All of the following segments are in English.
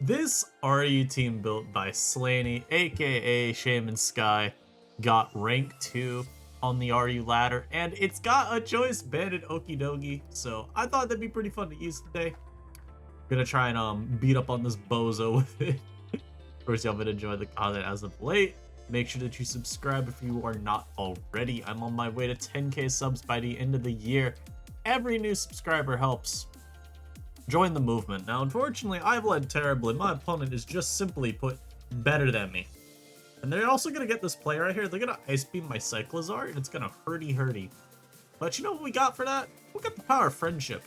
This RU team built by Slaney, aka Shaman Sky, got rank 2 on the RU ladder, and it's got a choice banded Okidogi, so I thought that'd be pretty fun to use today. Gonna try and beat up on this bozo with it. Of course, y'all been enjoying the content as of late. Make sure that you subscribe if you are not already. I'm on my way to 10k subs by the end of the year. Every new subscriber helps. Join the movement. Now, unfortunately, I've led terribly. My opponent is just simply put better than me. And they're also going to get this play right here. They're going to Ice Beam my Cyclizar, and it's going to hurty. But you know what we got for that? We got the power of friendship.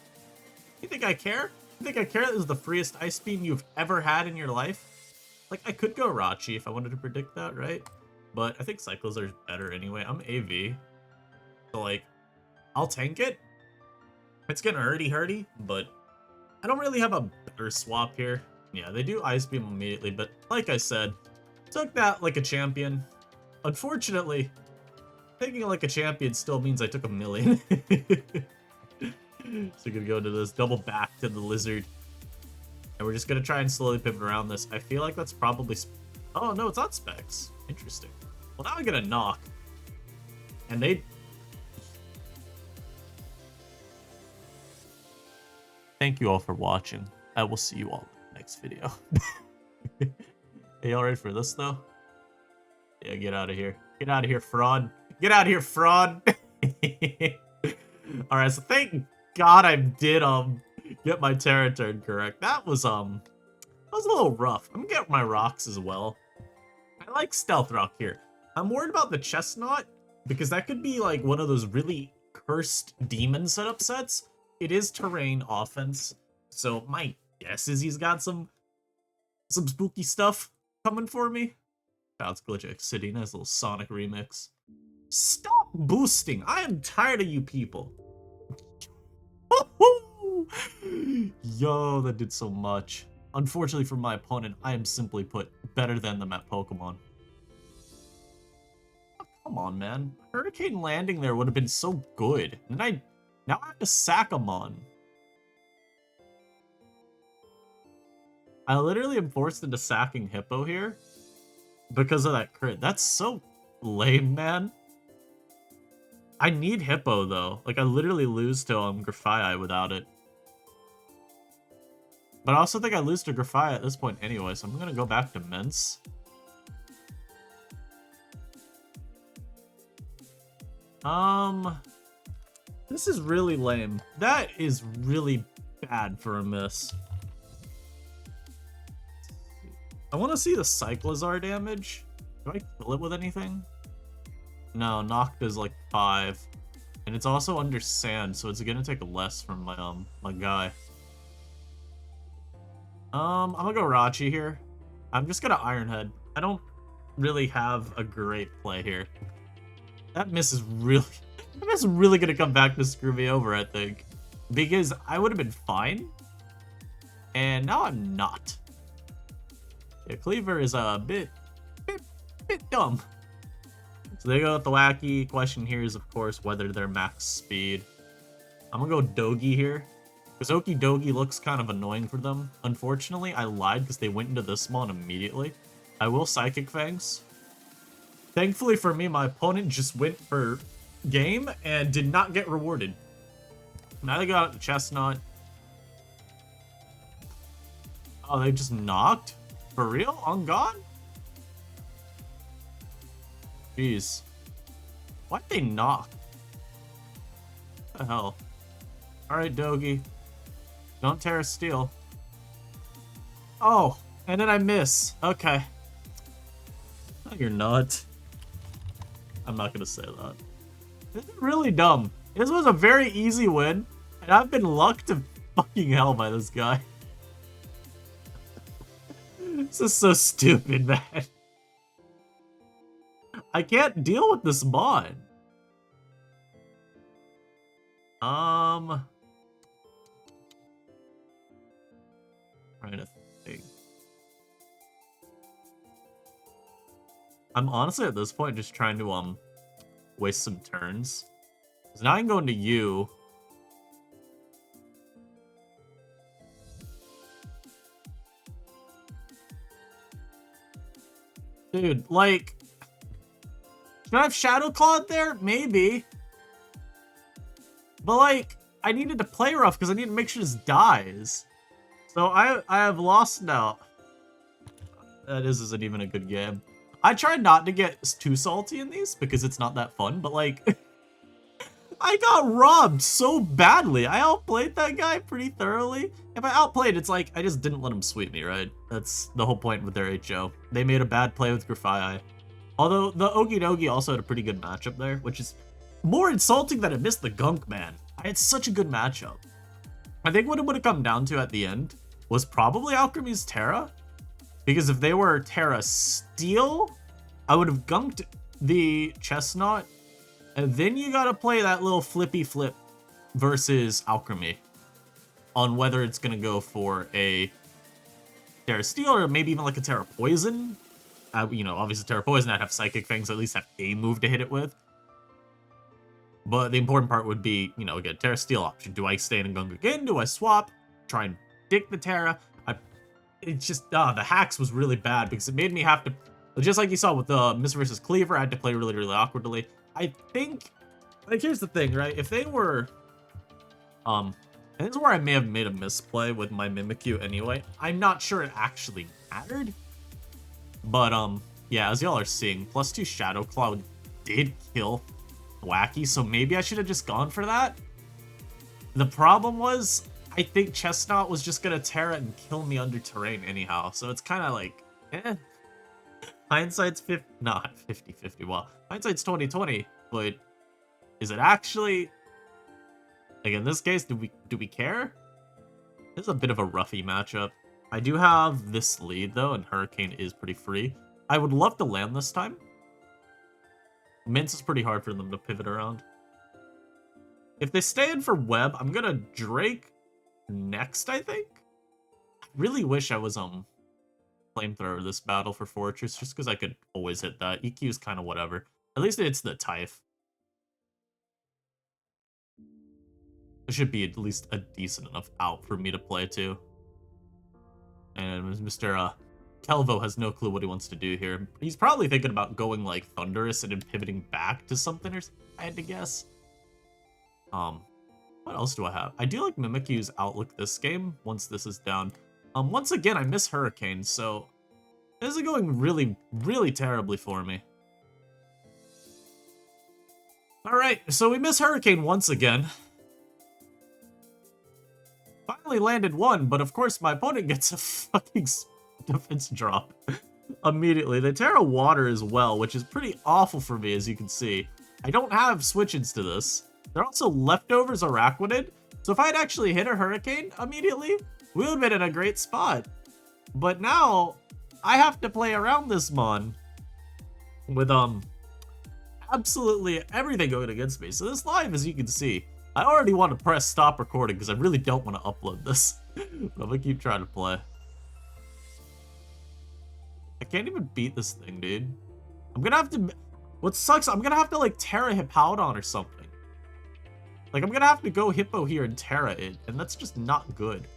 You think I care? You think I care that this is the freest Ice Beam you've ever had in your life? Like, I could go Rachi if I wanted to predict that, right? But I think Cyclizar is better anyway. I'm AV. So, like, I'll tank it. It's going to hurty, but I don't really have a better swap here. Yeah, they do Ice Beam immediately, but like I said, took that like a champion. Unfortunately, taking it like a champion still means I took a million. So we're gonna go into this double back to the lizard. And we're just gonna try and slowly pivot around this. I feel like that's probably... Oh, no, it's not Specs. Interesting. Well, now I get a knock. And they... Thank you all for watching. I will see you all in the next video. Hey, y'all ready for this, though? Yeah, get out of here. Get out of here, fraud. Get out of here, fraud! Alright, so thank God I did, get my Terra turn correct. That was a little rough. I'm gonna get my rocks as well. I like Stealth Rock here. I'm worried about the Chestnut, because that could be, like, one of those really cursed demon setup sets. It is terrain offense, so my guess is he's got some spooky stuff coming for me. That's Glitch City, nice little Sonic remix. Stop boosting! I am tired of you people. Yo, that did so much. Unfortunately for my opponent, I am simply put better than them at Pokemon. Oh, come on, man. Hurricane landing there would have been so good. And now I have to sack him on. I literally am forced into sacking Hippo here because of that crit. That's so lame, man. I need Hippo, though. Like, I literally lose to Grafai without it. But I also think I lose to Grafai at this point anyway, so I'm gonna go back to Mince. This is really lame. That is really bad for a miss. I want to see the Cyclizar damage. Do I kill it with anything? No, Knock does like 5. And it's also under sand, so it's gonna take less from my my guy. I'm gonna go Rachi here. I'm just gonna Iron Head. I don't really have a great play here. That miss is really gonna come back to screw me over, I think. Because I would have been fine. And now I'm not. Yeah, Cleaver is a bit dumb. So they go with the wacky. Question here is, of course, whether they're max speed. I'm gonna go Dogi here. Because Okidogi looks kind of annoying for them. Unfortunately, I lied because they went into this spawn immediately. I will Psychic Fangs. Thankfully for me, my opponent just went for game and did not get rewarded. Now they got the Chestnut. Oh, they just knocked? For real? On God? Jeez. Why'd they knock? What the hell? Alright, Dogi. Don't Terra Steel. Oh, and then I miss. Okay. No, you're not. I'm not gonna say that. This is really dumb. This was a very easy win, and I've been lucked to fucking hell by this guy. This is so stupid, man. I can't deal with this mod. Trying to think. I'm honestly at this point just trying to waste some turns. So now I can go into you. Dude, like, should I have Shadow Clawed there? Maybe. But, like, I needed to play rough because I need to make sure this dies. So I have lost now. That isn't even a good game. I try not to get too salty in these because it's not that fun, but, like, I got robbed so badly. I outplayed that guy pretty thoroughly. If I outplayed, it's like, I just didn't let him sweep me, right? That's the whole point with their HO. They made a bad play with Grafai. Although, the Okidogi also had a pretty good matchup there, which is more insulting than I missed the Gunk, man. I had such a good matchup. I think what it would have come down to at the end was probably Alchemy's Terra. Because if they were Terra Steel, I would have gunked the Chestnut. And then you gotta play that little flippy flip versus Alchemy on whether it's gonna go for a Terra Steel or maybe even like a Terra Poison. You know, obviously Terra Poison, I'd have Psychic Fangs, at least have a move to hit it with. But the important part would be, you know, again, Terra Steel option. Do I stay in a gunk again? Do I swap? Try and dick the Terra? It's just, the hacks was really bad because it made me have to, just like you saw with the Mist versus Cleaver, I had to play really, really awkwardly. I think, like, here's the thing, right? If they were, and this is where I may have made a misplay with my Mimikyu anyway. I'm not sure it actually mattered. But, yeah, as y'all are seeing, +2 Shadow Claw did kill Wacky, so maybe I should have just gone for that. The problem was, I think Chestnut was just gonna Terra and kill me under terrain anyhow, so it's kind of like, eh. Hindsight's 50-50, well, hindsight's 20-20, but is it actually, like in this case, do we care? This is a bit of a roughy matchup. I do have this lead though, and Hurricane is pretty free. I would love to land this time. Mince is pretty hard for them to pivot around. If they stay in for Web, I'm gonna Drake next, I think. I really wish I was Flamethrower this battle for Fortress, just because I could always hit that. EQ is kind of whatever. At least it's the Typh. It should be at least a decent enough out for me to play to. And Mr. Kelvo has no clue what he wants to do here. He's probably thinking about going like Thunderous and then pivoting back to something, or I had to guess. What else do I have? I do like Mimikyu's outlook this game, once this is down. Once again, I miss Hurricane, so this is going really, really terribly for me. Alright, so we miss Hurricane once again. Finally landed one, but of course my opponent gets a fucking defense drop immediately. They Terra Water as well, which is pretty awful for me, as you can see. I don't have switch-ins to this. They're also leftovers Araquanid, so if I had actually hit a Hurricane immediately, we would have been in a great spot. But now, I have to play around this Mon with, absolutely everything going against me. So this live, as you can see, I already want to press stop recording because I really don't want to upload this. But I'm gonna keep trying to play. I can't even beat this thing, dude. I'm gonna have to... What sucks, I'm gonna have to, like, Terra Hippowdon or something. Like, I'm gonna have to go Hippo here and Terra it, and that's just not good.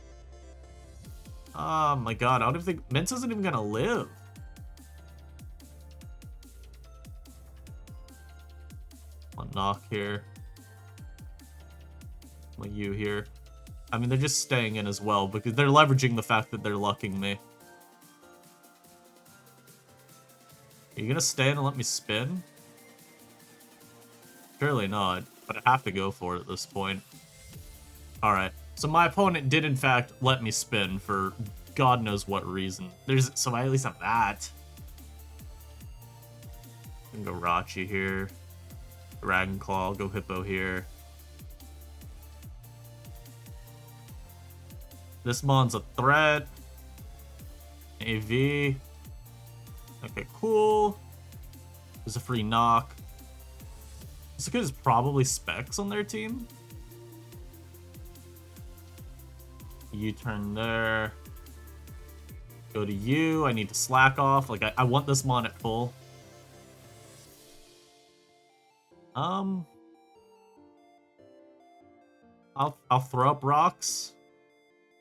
Oh my god, I don't even think... Mince isn't even gonna live. One knock here. Like you here. I mean, they're just staying in as well, because they're leveraging the fact that they're lucking me. Are you gonna stay in and let me spin? Surely not, but I have to go for it at this point. Alright, so my opponent did in fact let me spin for God knows what reason. So I at least have that. I can go Rachi here. Dragon Claw, go Hippo here. This Mon's a threat. AV. Okay, cool. There's a free knock. This is probably Specs on their team. U-turn there. Go to you. I need to slack off. Like, I want this Mon at full. I'll throw up rocks.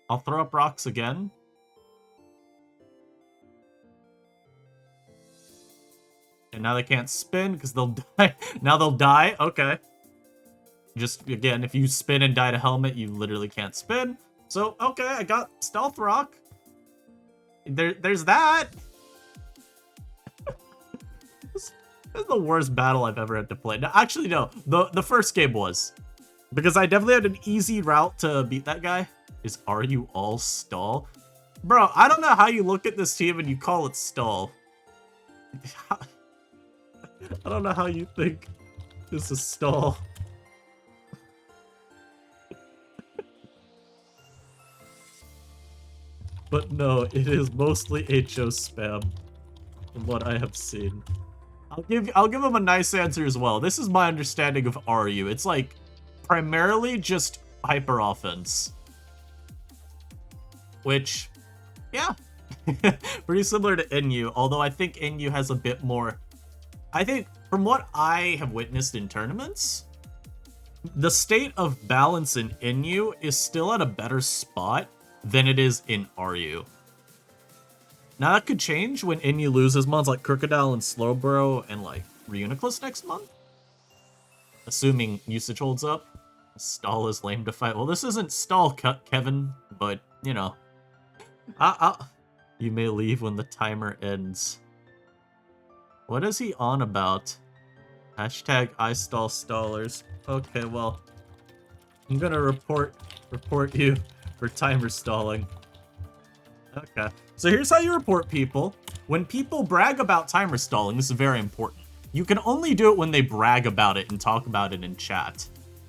I'll throw up rocks again. And now they can't spin because they'll die. Now they'll die. Okay. Just, again, if you spin and die to helmet, you literally can't spin. So, okay, I got Stealth Rock. There's that. This is the worst battle I've ever had to play. No, actually, no. The first game was. Because I definitely had an easy route to beat that guy. Are you all stall? Bro, I don't know how you look at this team and you call it stall. I don't know how you think this is stall. But no, it is mostly HO spam, from what I have seen. I'll give him a nice answer as well. This is my understanding of RU. It's like primarily just hyper offense. Which, yeah, pretty similar to NU, although I think NU has a bit more. I think from what I have witnessed in tournaments, the state of balance in NU is still at a better spot than it is in RU. Now that could change when NU loses mods like Crocodile and Slowbro and like Reuniclus next month. Assuming usage holds up. Stall is lame to fight. Well, this isn't stall cut, Kevin, but you know. You may leave when the timer ends. What is he on about? Hashtag #IStallStallers. Okay, well, I'm gonna report you for timer stalling. Okay, so here's how you report people. When people brag about timer stalling, this is very important. You can only do it when they brag about it and talk about it in chat.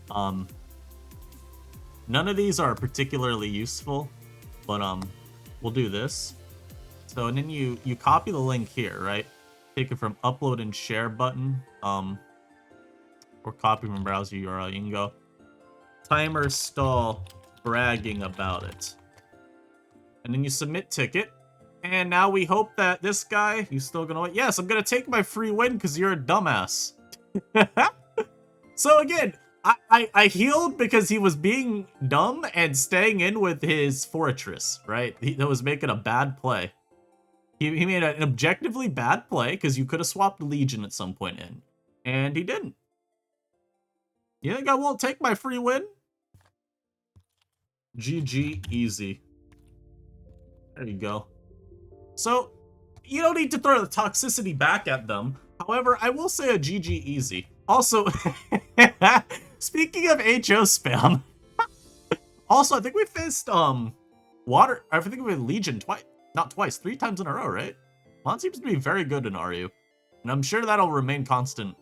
None of these are particularly useful, but we'll do this. So, and then you copy the link here, right? Take it from upload and share button, or copy from browser URL. You can go timer stall bragging about it. And then you submit ticket. And now we hope that this guy, he's still gonna wait. Yes, I'm gonna take my free win because you're a dumbass. So again, I healed because he was being dumb and staying in with his fortress, right? That was making a bad play. He made an objectively bad play because you could have swapped Legion at some point in. And he didn't. You think I won't take my free win? GG easy. There you go. So, you don't need to throw the toxicity back at them. However, I will say a GG easy. Also, speaking of HO spam, also, I think we faced, Water, I think we had Legion twice, not twice, 3 times in a row, right? Mon seems to be very good in RU. And I'm sure that'll remain constant.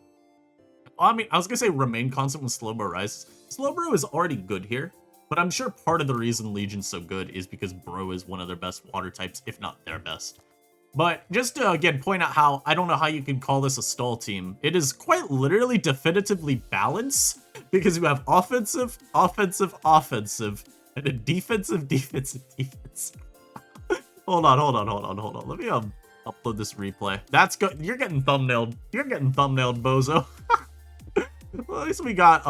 Well, I mean, I was gonna say remain constant when Slowbro rises. Slowbro is already good here. But I'm sure part of the reason Legion's so good is because Bro is one of their best water types, if not their best. But just to, again, point out how I don't know how you can call this a stall team. It is quite literally definitively balanced, because you have offensive, offensive, offensive, and a defensive, defensive, defense. Hold on. Let me upload this replay. That's good. You're getting thumbnailed. You're getting thumbnailed, bozo. Well, at least we got,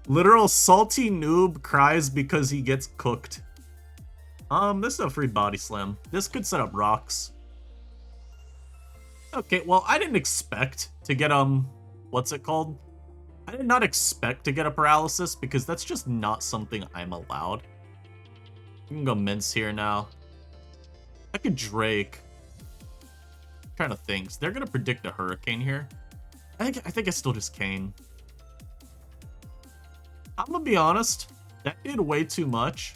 literal salty noob cries because he gets cooked. This is a free body slam. This could set up rocks. Okay, well, I didn't expect to get, what's it called? I did not expect to get a paralysis because that's just not something I'm allowed. We can go mince here now. I could Drake. I'm trying to think. They're gonna predict a hurricane here. I think I still just Kane. I'm gonna be honest, that did way too much.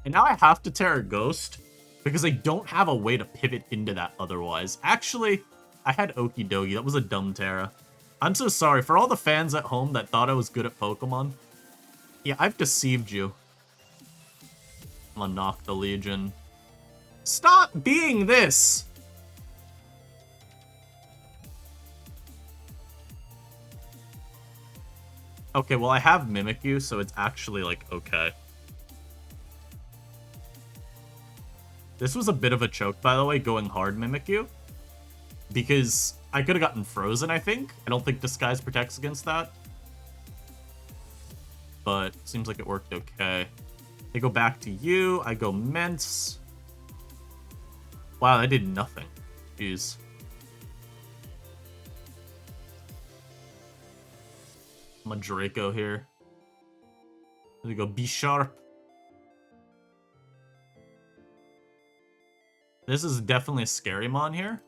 And now I have to Terra Ghost because I don't have a way to pivot into that otherwise. Actually, I had Okidogi. That was a dumb Terra. I'm so sorry for all the fans at home that thought I was good at Pokemon. Yeah, I've deceived you. I'm gonna knock the Legion. Stop being this! Okay, well, I have Mimikyu, so it's actually, like, okay. This was a bit of a choke, by the way, going hard Mimikyu. Because I could have gotten frozen, I think. I don't think Disguise protects against that. But seems like it worked okay. They go back to you. I go Mince. Wow, that did nothing. Jeez. I'm a Draco here. There we go, be sharp. This is definitely a scary mon here.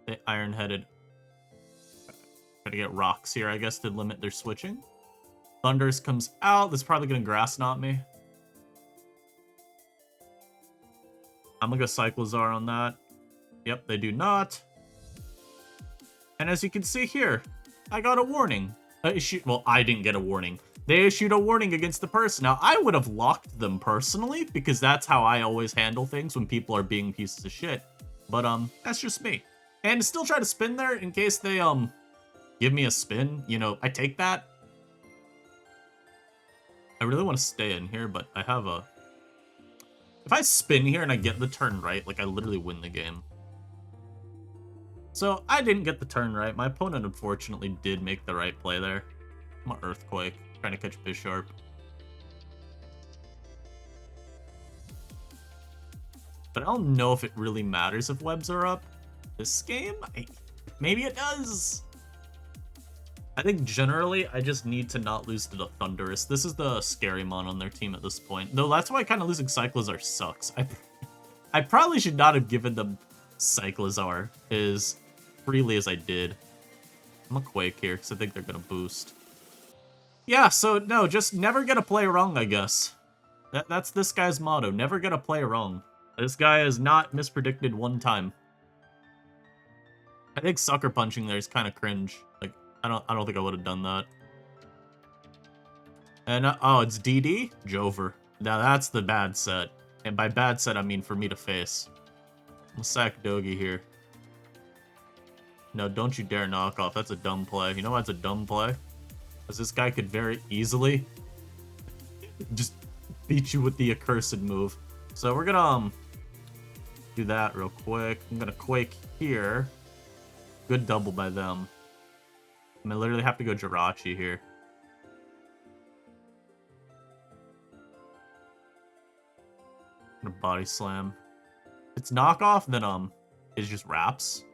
The iron-headed. Try to get rocks here, I guess, to limit their switching. Thunders comes out. That's probably gonna grass knot me. I'm gonna go Cyclozar on that. Yep, they do not. And as you can see here, I got a warning. Well, I didn't get a warning. They issued a warning against the person. Now, I would have locked them personally, because that's how I always handle things when people are being pieces of shit. But, that's just me. And still try to spin there in case they, give me a spin. You know, I take that. I really want to stay in here, but I have a... If I spin here and I get the turn right, like, I literally win the game. So, I didn't get the turn right. My opponent, unfortunately, did make the right play there. I'm an Earthquake, trying to catch Bisharp. But I don't know if it really matters if webs are up. This game? Maybe it does. I think generally, I just need to not lose to the Thunderous. This is the scary mon on their team at this point. Though that's why kind of losing Cyclozar sucks. I probably should not have given them Cyclozar as freely as I did. I'm a Quake here, because I think they're going to boost. Yeah, so no, just never get a play wrong, I guess. That's this guy's motto. Never get a play wrong. This guy has not mispredicted one time. I think sucker punching there is kind of cringe. Like, I don't think I would have done that. And oh, it's DD? Jover. Now that's the bad set. And by bad set, I mean for me to face. I'll sack Dogi here. No, don't you dare knock off. That's a dumb play. You know why it's a dumb play? Because this guy could very easily just beat you with the accursed move. So we're gonna do that real quick. I'm gonna Quake here. Good double by them. I'm gonna literally have to go Jirachi here. I'm gonna Body Slam. If it's knockoff, then it just wraps.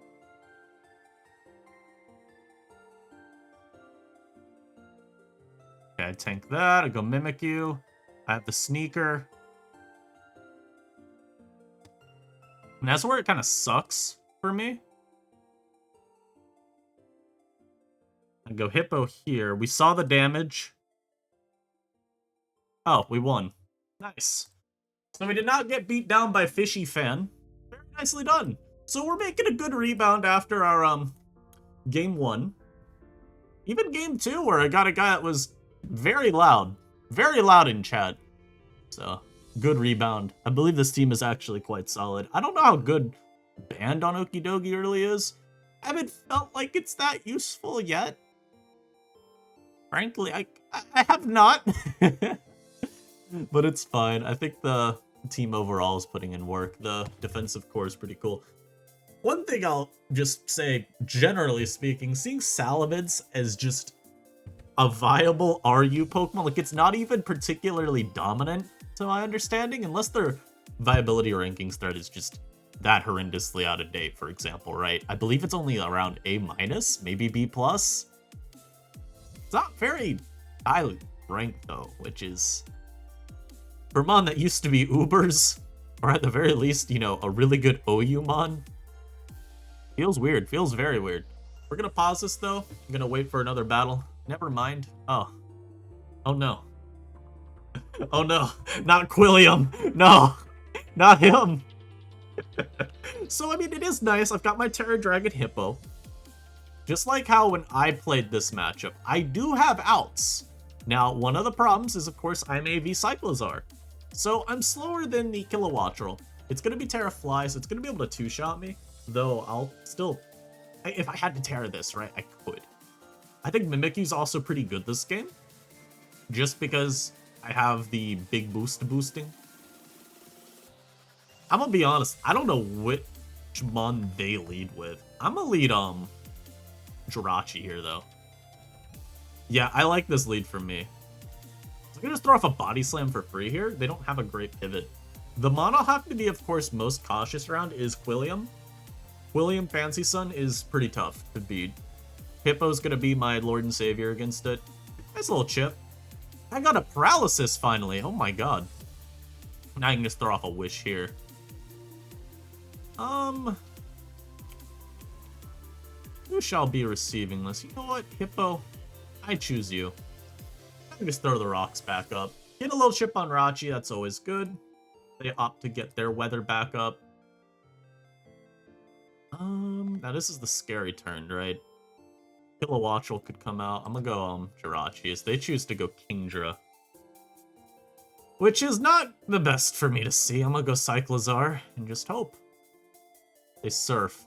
Okay, I tank that. I go Mimikyu. I have the Sneaker. And that's where it kind of sucks for me. I go Hippo here. We saw the damage. Oh, we won. Nice. So we did not get beat down by Fishy Fan. Very nicely done. So we're making a good rebound after our game 1. Even game 2, where I got a guy that was very loud in chat. So good rebound. I believe this team is actually quite solid. I don't know how good Banned on Okidogi really is. I haven't felt like it's that useful yet. Frankly, I have not. But it's fine. I think the team overall is putting in work. The defensive core is pretty cool. One thing I'll just say, generally speaking, seeing Salamids as just a viable RU Pokemon, like it's not even particularly dominant to my understanding, unless their viability rankings thread is just that horrendously out of date, for example, right? I believe it's only around A-, maybe B+. It's not very highly ranked, though, which is... For mon that used to be Ubers, or at the very least, you know, a really good OU mon. Feels weird. Feels very weird. We're gonna pause this, though. I'm gonna wait for another battle. Never mind. Oh. Oh, no. Oh, no. Not Quilliam. No. Not him. So, I mean, it is nice. I've got my Terra Dragon Hippo. Just like how when I played this matchup, I do have outs. Now, one of the problems is, of course, I'm AV Cyclozar. So, I'm slower than the Kilowattrel. It's going to be Terra Fly, so it's going to be able to two-shot me. Though, I'll still... If I had to Terra this, right, I could. I think Mimikyu's also pretty good this game. Just because I have the big boost boosting. I'm gonna be honest, I don't know which mon they lead with. I'm gonna lead, Jirachi here, though. Yeah, I like this lead from me. I'm gonna just throw off a Body Slam for free here. They don't have a great pivot. The mon I'll have to be, of course, most cautious around is Quilliam. Quilliam Fancy Sun is pretty tough to beat. Hippo's gonna be my Lord and Savior against it. Nice little chip. I got a paralysis finally. Oh my god. Now I can just throw off a wish here. Who shall be receiving this? You know what, Hippo? I choose you. I can just throw the rocks back up. Get a little chip on Rachi, that's always good. They opt to get their weather back up. Now this is the scary turn, right? Kilowattrel could come out. I'm gonna go, Jirachi's. They choose to go Kingdra. Which is not the best for me to see. I'm gonna go Cyclizar and just hope. They surf.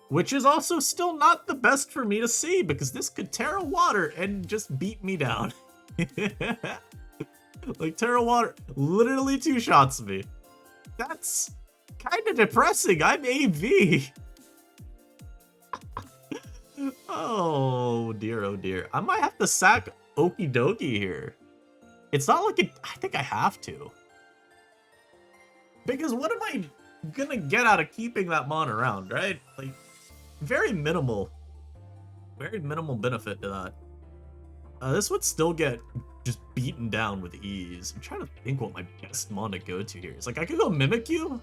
Which is also still not the best for me to see, because this could Terra Water and just beat me down. Like, Terra Water literally two-shots me. That's kind of depressing. I'm AV. Oh dear, oh dear. I might have to sack Okidogi here. It's not like I think I have to. Because what am I gonna get out of keeping that mon around, right? Like, very minimal benefit to that. This would still get just beaten down with ease. I'm trying to think what my best mon to go to here is. Like, I could go Mimikyu,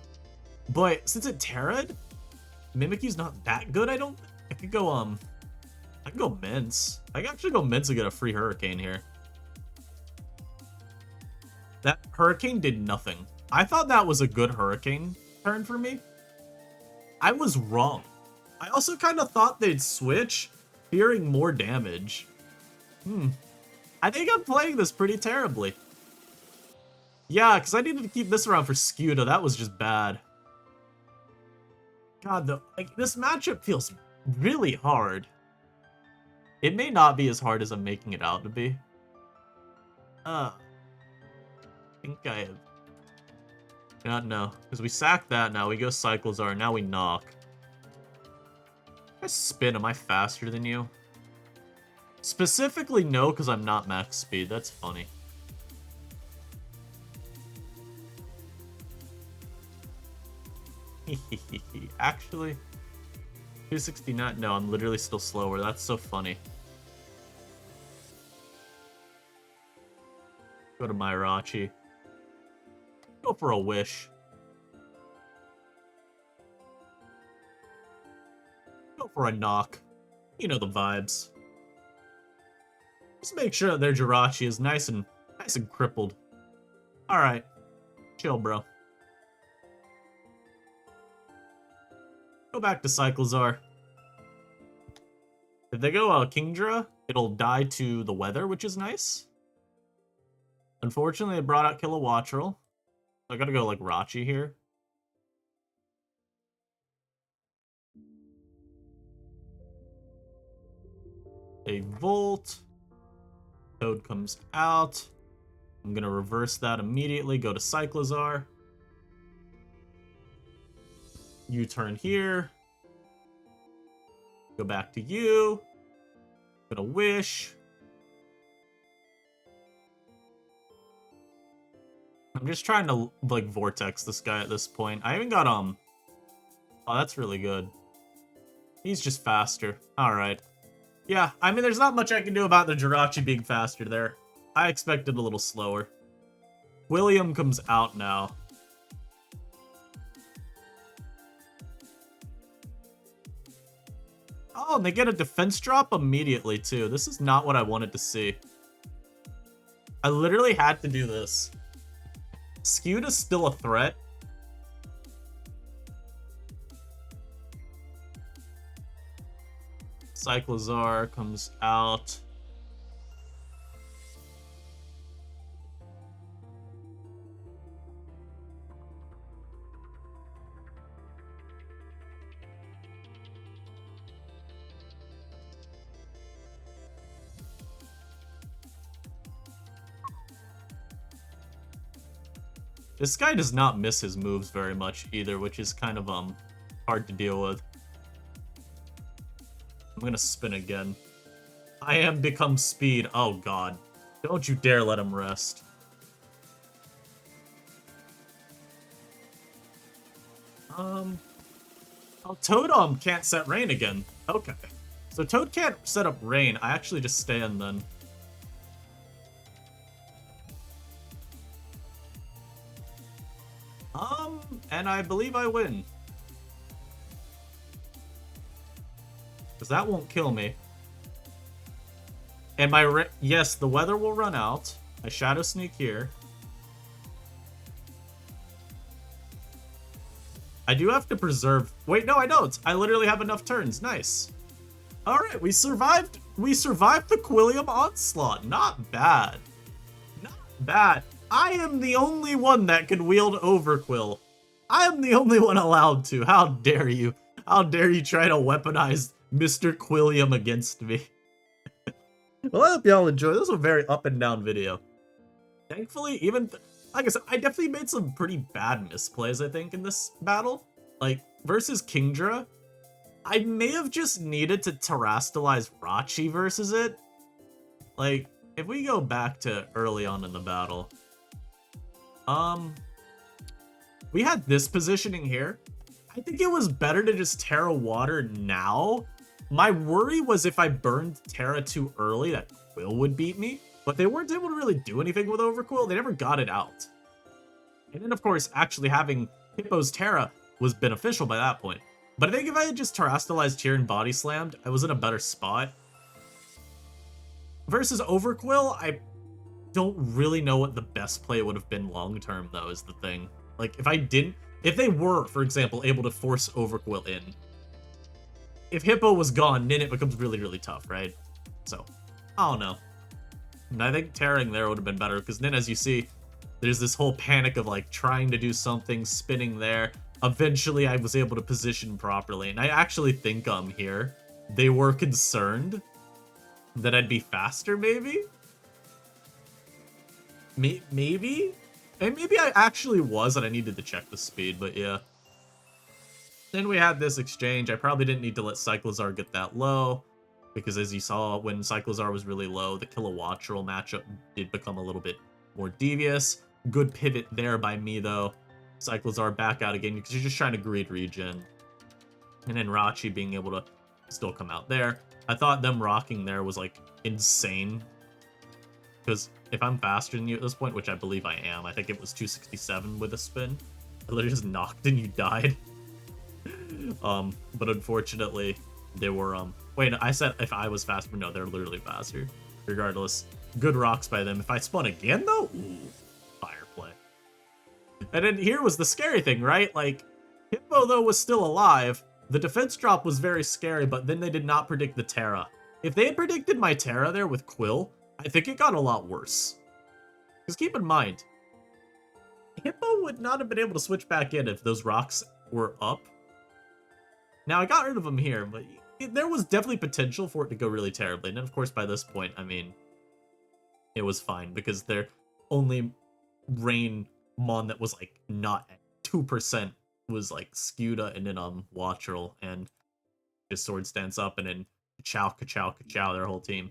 but since it Terra'd, Mimikyu's not that good, I could go, I can go Mince. I can actually go Mince and get a free Hurricane here. That Hurricane did nothing. I thought that was a good Hurricane turn for me. I was wrong. I also kind of thought they'd switch, fearing more damage. I think I'm playing this pretty terribly. Yeah, because I needed to keep this around for Scuda. That was just bad. God, this matchup feels really hard. It may not be as hard as I'm making it out to be. I think I have... God, no. Because we sack that now. We go Cyclizar. Now we knock. If I spin, am I faster than you? Specifically, no, because I'm not max speed. That's funny. Actually, 269. No, I'm literally still slower. That's so funny. Go to Myrachi. Go for a wish. Go for a knock. You know the vibes. Just make sure that their Jirachi is nice and crippled. Alright. Chill, bro. Go back to Cyclizar. If they go Kingdra, it'll die to the weather, which is nice. Unfortunately, they brought out Kilowattrel. I gotta go, like, Rachi here. A Volt. Toad comes out. I'm gonna reverse that immediately. Go to Cyclizar. U-turn here. Go back to you. Gonna wish. I'm just trying to, like, Vortex this guy at this point. I even got, Oh, that's really good. He's just faster. Alright. Yeah, I mean, there's not much I can do about the Jirachi being faster there. I expected a little slower. William comes out now. Oh, and they get a defense drop immediately, too. This is not what I wanted to see. I literally had to do this. Skewed is still a threat. Cyclizar comes out. This guy does not miss his moves very much either, which is kind of hard to deal with. I'm gonna spin again. I am become speed. Oh god. Don't you dare let him rest. Oh, Totem can't set rain again. Okay. So Toad can't set up rain. I actually just stand then. And I believe I win. Because that won't kill me. And yes, the weather will run out. I Shadow Sneak here. I do have to preserve... Wait, no, I don't. I literally have enough turns. Nice. Alright, we survived. We survived the Quilliam Onslaught. Not bad. Not bad. I am the only one that can wield Overquill. I am the only one allowed to. How dare you? How dare you try to weaponize Mr. Quilliam against me? Well, I hope y'all enjoy. This was a very up and down video. Thankfully, even... like I said, I definitely made some pretty bad misplays, I think, in this battle. Like, versus Kingdra, I may have just needed to terastalize Rachi versus it. Like, if we go back to early on in the battle, we had this positioning here. I think it was better to just Terra Water now. My worry was if I burned Terra too early, that Quill would beat me. But they weren't able to really do anything with Overquill. They never got it out. And then, of course, actually having Hippo's Terra was beneficial by that point. But I think if I had just terastalized here and body slammed, I was in a better spot. Versus Overquill, I don't really know what the best play would have been long term, though, is the thing. Like, if they were, for example, able to force Overquill in, if Hippo was gone, then it becomes really, really tough, right? So, I don't know. And I think tearing there would have been better, because then, as you see, there's this whole panic of, like, trying to do something, spinning there. Eventually, I was able to position properly, and I actually think here, they were concerned that I'd be faster, maybe? Maybe? And maybe I actually was, and I needed to check the speed, but yeah. Then we had this exchange. I probably didn't need to let Cyclozar get that low, because as you saw, when Cyclozar was really low, the Kilowattrel matchup did become a little bit more devious. Good pivot there by me, though. Cyclozar back out again, because you're just trying to greed regen. And then Rachi being able to still come out there. I thought them rocking there was, like, insane. Because if I'm faster than you at this point, which I believe I am, I think it was 267 with a spin. I literally just knocked and you died. But unfortunately, they were, wait, I said if I was faster, no, they're literally faster. Regardless, good rocks by them. If I spun again, though, ooh, fire play. And then here was the scary thing, right? Like, Hippo, though, was still alive. The defense drop was very scary, but then they did not predict the Terra. If they had predicted my Terra there with Quill, I think it got a lot worse. Because keep in mind, Hippo would not have been able to switch back in if those rocks were up. Now, I got rid of them here, but there was definitely potential for it to go really terribly. And then, of course, by this point, I mean, it was fine, because their only rain mon that was, like, not at 2% was, like, Scuda and then, Wattrel, and his sword stands up, and then ka-chow, ka-chow, ka-chow, their whole team.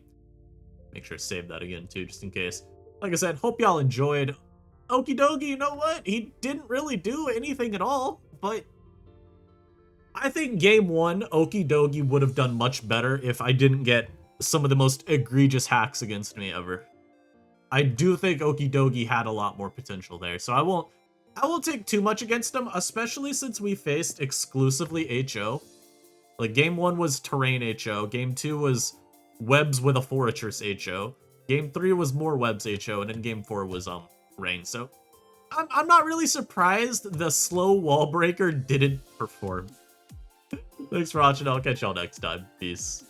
Make sure to save that again, too, just in case. Like I said, hope y'all enjoyed. Okidogi, you know what? He didn't really do anything at all, but I think game 1, Okidogi would have done much better if I didn't get some of the most egregious hacks against me ever. I do think Okidogi had a lot more potential there, so I won't take too much against him, especially since we faced exclusively HO. Like, game 1 was Terrain HO, game 2 was Webs with a Fortress HO, game 3 was more Webs HO, and then game 4 was, Rain. So, I'm not really surprised the slow wall breaker didn't perform. Thanks for watching, I'll catch y'all next time. Peace.